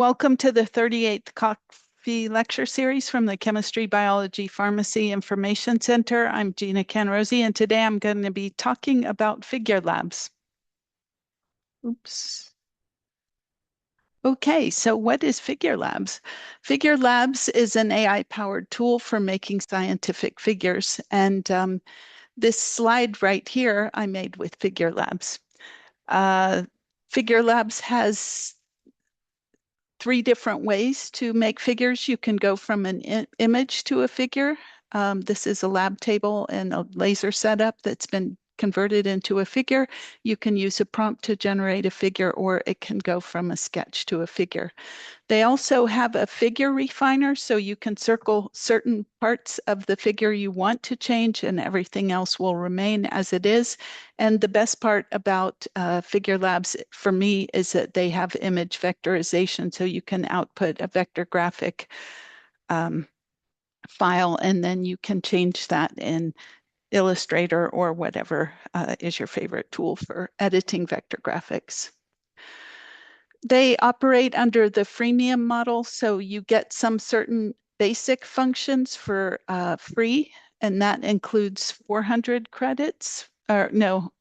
Welcome to the 38th Coffee Lecture Series from the Chemistry, Biology, Pharmacy Information Center. I'm Gina Cannarozzi, and today I'm going to be talking about FigureLabs. Oops. Okay, so what is FigureLabs? FigureLabs is an AI-powered tool for making scientific figures, and this slide right here I made with FigureLabs. FigureLabs has three different ways to make figures. You can go from an image to a figure. This is a lab table and a laser setup that's been converted into a figure. You can use a prompt to generate a figure, or it can go from a sketch to a figure. They also have a figure refiner, so you can circle certain parts of the figure you want to change and everything else will remain as it is. And the best part about FigureLabs for me is that they have image vectorization, so you can output a vector graphic file and then you can change that in Illustrator or whatever is your favorite tool for editing vector graphics. They operate under the freemium model, so you get some certain basic functions for free, and that includes 400 credits, or no,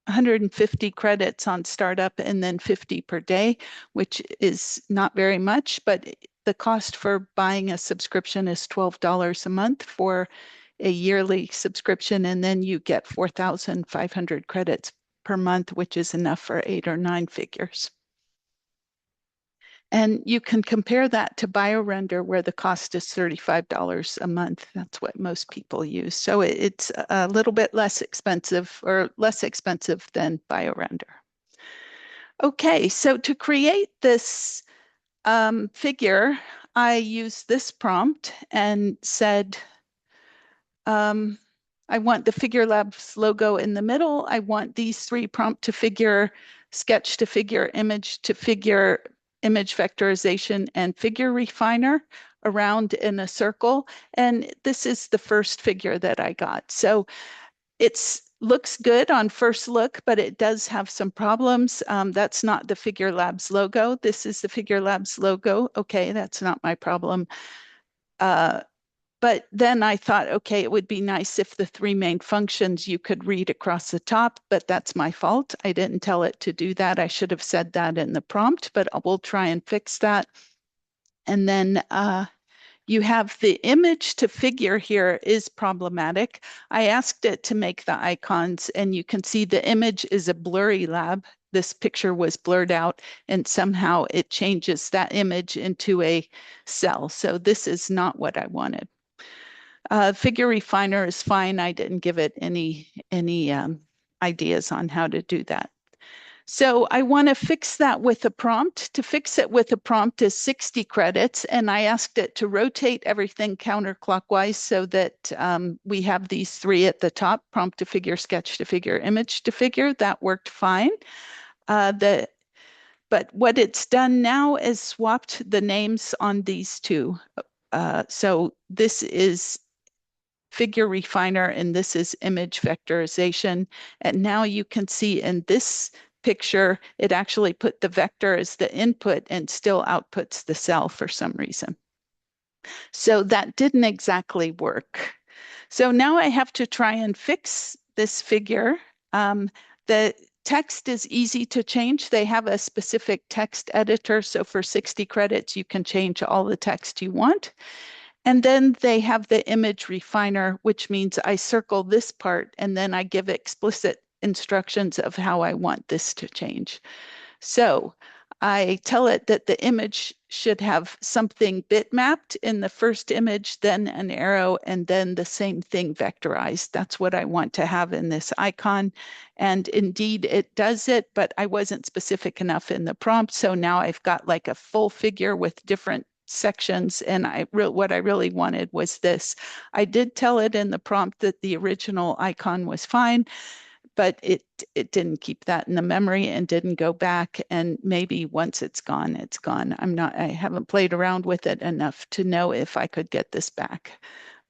150 credits on startup and then 50 per day, which is not very much, but the cost for buying a subscription is $12 a month for a yearly subscription, and then you get 4,500 credits per month, which is enough for 8 or 9 figures. And you can compare that to BioRender, where the cost is $35 a month. That's what most people use. So it's a little bit less expensive, or less expensive than BioRender. Okay, so to create this figure, I used this prompt and said, I want the FigureLabs logo in the middle. I want these three prompt to figure, sketch to figure, image to figure, image vectorization, and figure refiner around in a circle. And this is the first figure that I got. So it looks good on first look, but it does have some problems. That's not the FigureLabs logo. This is the FigureLabs logo. Okay, that's not my problem. But then I thought, okay, it would be nice if the three main functions you could read across the top, but that's my fault. I didn't tell it to do that. I should have said that in the prompt, but we'll try and fix that. And then you have the image to figure here is problematic. I asked it to make the icons, and you can see the image is a blurry lab. This picture was blurred out, and somehow it changes that image into a cell. So this is not what I wanted. Figure refiner is fine. I didn't give it any ideas on how to do that. So I want to fix that with a prompt. To fix it with a prompt is 60 credits, and I asked it to rotate everything counterclockwise so that we have these three at the top: prompt to figure, sketch to figure, image to figure. That worked fine. But what it's done now is swapped the names on these two. So this is figure refiner and this is image vectorization. And now you can see in this picture, it actually put the vector as the input and still outputs the cell for some reason. So that didn't exactly work. So now I have to try and fix this figure. The text is easy to change. They have a specific text editor. So for 60 credits, you can change all the text you want. And then they have the image refiner, which means I circle this part and then I give explicit instructions of how I want this to change. So I tell it that the image should have something bitmapped in the first image, then an arrow, and then the same thing vectorized. That's what I want to have in this icon. And indeed, it does it, but I wasn't specific enough in the prompt. So now I've got like a full figure with different sections, and what I really wanted was this. I did tell it in the prompt that the original icon was fine, but it didn't keep that in the memory and didn't go back. And maybe once it's gone, it's gone. I haven't played around with it enough to know if I could get this back.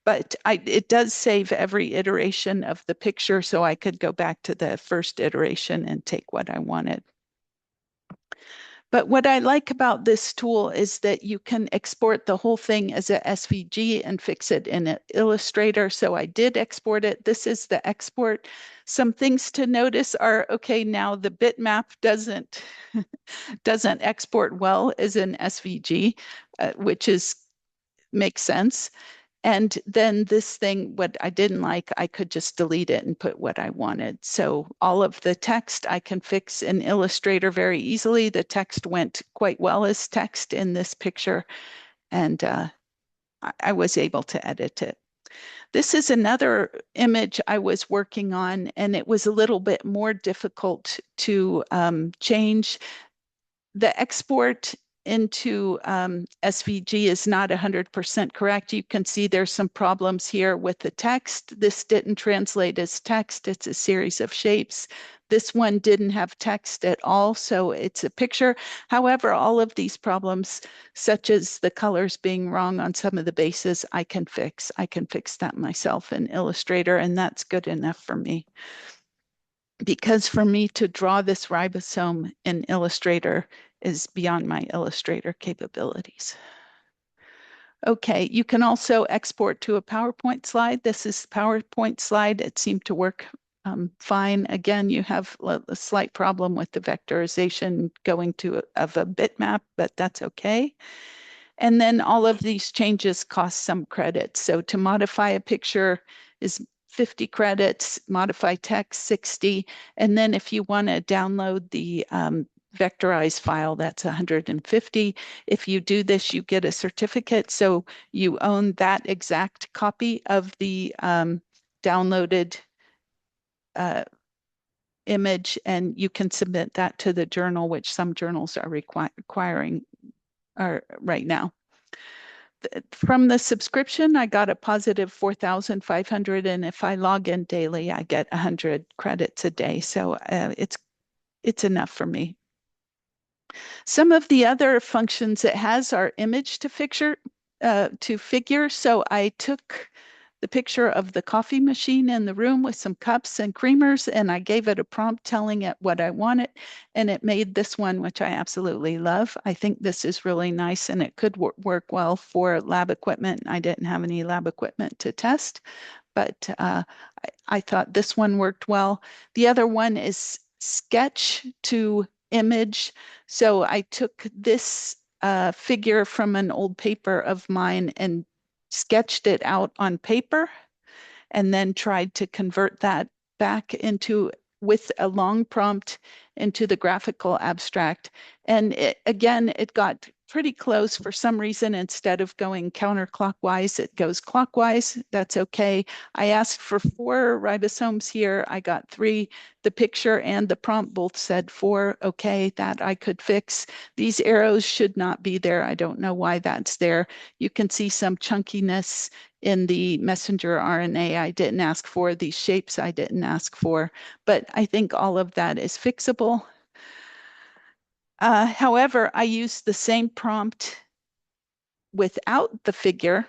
But it does save every iteration of the picture, so I could go back to the first iteration and take what I wanted. But what I like about this tool is that you can export the whole thing as a SVG and fix it in Illustrator. So I did export it. This is the export. Some things to notice are, okay, now the bitmap doesn't export well as an SVG, which makes sense. And then this thing, what I didn't like, I could just delete it and put what I wanted. So all of the text I can fix in Illustrator very easily. The text went quite well as text in this picture, and I was able to edit it. This is another image I was working on, and it was a little bit more difficult to change. The export into SVG is not 100% correct. You can see there's some problems here with the text. This didn't translate as text. It's a series of shapes. This one didn't have text at all, so it's a picture. However, all of these problems, such as the colors being wrong on some of the bases, I can fix. I can fix that myself in Illustrator, and that's good enough for me. Because for me to draw this ribosome in Illustrator is beyond my Illustrator capabilities. Okay, you can also export to a PowerPoint slide. This is the PowerPoint slide. It seemed to work fine. Again, you have a slight problem with the vectorization going to of a bitmap, but that's okay. And then all of these changes cost some credits. So to modify a picture is 50 credits, modify text 60. And then if you want to download the vectorized file, that's 150. If you do this, you get a certificate. So you own that exact copy of the downloaded image, and you can submit that to the journal, which some journals are requiring right now. From the subscription, I got a positive 4,500, and if I log in daily, I get 100 credits a day. So it's enough for me. Some of the other functions it has are image to figure. So I took the picture of the coffee machine in the room with some cups and creamers, and I gave it a prompt telling it what I wanted, and it made this one, which I absolutely love. I think this is really nice, and it could work well for lab equipment. I didn't have any lab equipment to test, but I thought this one worked well. The other one is sketch to image. So I took this figure from an old paper of mine and sketched it out on paper and then tried to convert that back into, with a long prompt, into the graphical abstract. And again, it got pretty close. For some reason, instead of going counterclockwise, it goes clockwise. That's okay. I asked for 4 ribosomes here. I got 3. The picture and the prompt both said 4. Okay, that I could fix. These arrows should not be there. I don't know why that's there. You can see some chunkiness in the messenger RNA I didn't ask for, these shapes I didn't ask for, but I think all of that is fixable. However, I used the same prompt without the figure,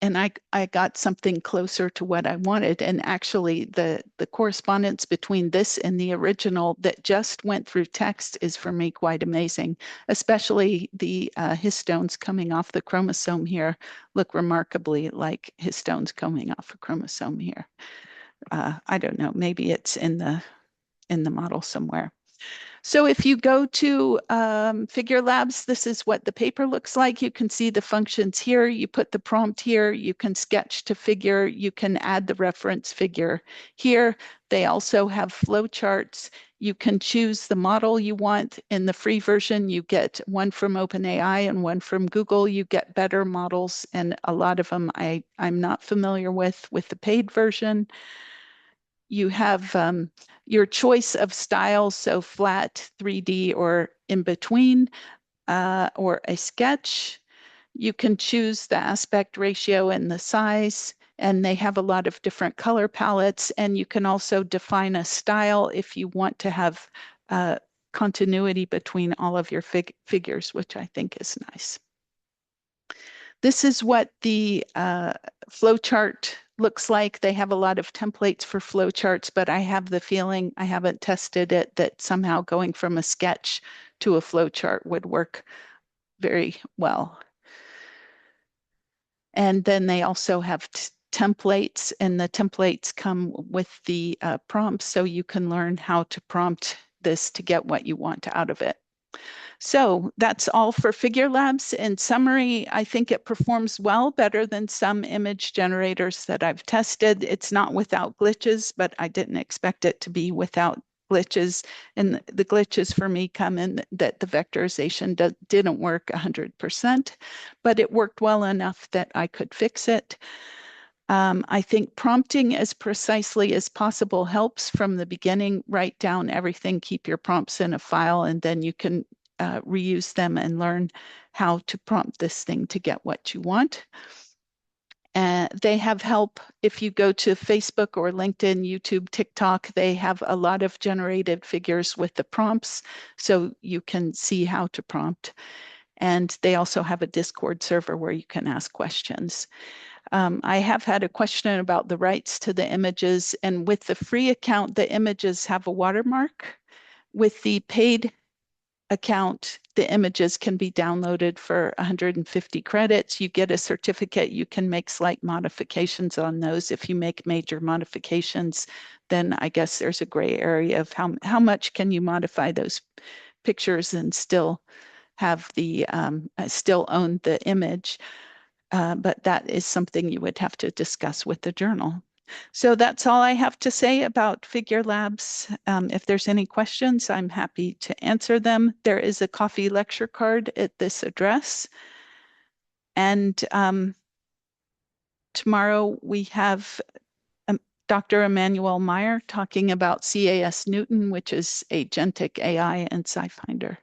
and I got something closer to what I wanted. And actually, the correspondence between this and the original that just went through text is for me quite amazing, especially the histones coming off the chromosome here look remarkably like histones coming off a chromosome here. I don't know, maybe it's in the model somewhere. So if you go to FigureLabs, this is what the paper looks like. You can see the functions here. You put the prompt here. You can sketch to figure. You can add the reference figure here. They also have flowcharts. You can choose the model you want. In the free version, you get one from OpenAI and one from Google. You get better models, and a lot of them I'm not familiar with the paid version. You have your choice of styles, so flat, 3D, or in between, or a sketch. You can choose the aspect ratio and the size, and they have a lot of different color palettes. And you can also define a style if you want to have continuity between all of your figures, which I think is nice. This is what the flowchart looks like. They have a lot of templates for flowcharts, but I have the feeling, I haven't tested it, that somehow going from a sketch to a flowchart would work very well. And then they also have templates, and the templates come with the prompts, so you can learn how to prompt this to get what you want out of it. So that's all for FigureLabs. In summary, I think it performs well, better than some image generators that I've tested. It's not without glitches, but I didn't expect it to be without glitches. And the glitches for me come in that the vectorization didn't work 100%, but it worked well enough that I could fix it. I think prompting as precisely as possible helps from the beginning. Write down everything, keep your prompts in a file, and then you can reuse them and learn how to prompt this thing to get what you want. They have help if you go to Facebook or LinkedIn, YouTube, TikTok. They have a lot of generated figures with the prompts, so you can see how to prompt. And they also have a Discord server where you can ask questions. I have had a question about the rights to the images, and with the free account, the images have a watermark. With the paid account, the images can be downloaded for 150 credits. You get a certificate. You can make slight modifications on those. If you make major modifications, then I guess there's a gray area of how much can you modify those pictures and still have the still own the image. But that is something you would have to discuss with the journal. So that's all I have to say about FigureLabs. If there's any questions, I'm happy to answer them. There is a coffee lecture card at this address. And tomorrow we have Dr. Emmanuel Meyer talking about CAS Newton, which is agentic AI and SciFinder.